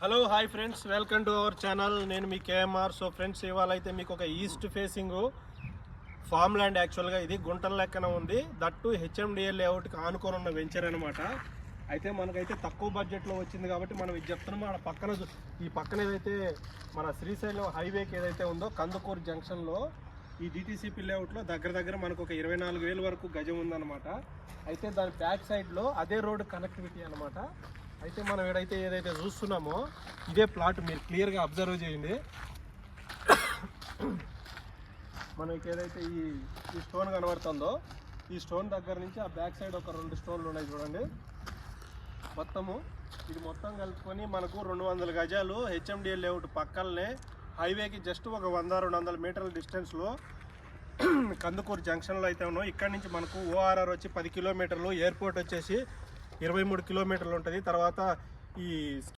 Hello hi friends, welcome to our channel. నేను మీ KMR. So friends, ఇవాళ అయితే మీకు ఒక ఈస్ట్ ఫేసింగ్ ఫామ్ ల్యాండ్, యాక్చువల్గా ఇది గుంటల లెక్కన ఉంది. దట్టు హెచ్ఎండిఎల్ లేఅవుట్కి ఆనుకొని ఉన్న వెంచర్ అనమాట. అయితే మనకైతే తక్కువ బడ్జెట్లో వచ్చింది కాబట్టి మనం ఇది చెప్తున్నాము. మన పక్కన ఈ పక్కన ఏదైతే మన శ్రీశైలం హైవేకి ఏదైతే ఉందో కందుకూరు జంక్షన్లో ఈ డిటీసీపీ లేఅవుట్లో దగ్గర మనకు ఒక 24,000 వరకు గజం ఉందన్నమాట. అయితే దాని బ్యాక్ సైడ్లో అదే రోడ్డు కనెక్టివిటీ అనమాట. అయితే మనం ఏదైతే చూస్తున్నామో ఇదే ప్లాట్, మీరు క్లియర్గా అబ్జర్వ్ చేయండి. మనకి ఏదైతే ఈ స్టోన్ కనబడుతుందో ఈ స్టోన్ దగ్గర నుంచి ఆ బ్యాక్ సైడ్ ఒక 2 స్టోన్లు ఉన్నాయి చూడండి. ఇది మొత్తం కలుపుకొని మనకు 200 గజాలు హెచ్ఎండిఎల్ లేఅవుట్ పక్కనే హైవేకి జస్ట్ ఒక 100-200 మీటర్ల డిస్టెన్స్లో కందుకూరు జంక్షన్లో అయితే ఉన్నాం. ఇక్కడ నుంచి మనకు ఓఆర్ఆర్ వచ్చి 10 కిలోమీటర్లు, ఎయిర్పోర్ట్ వచ్చేసి 23 కిలోమీటర్లు ఉంటుంది. తర్వాత ఈ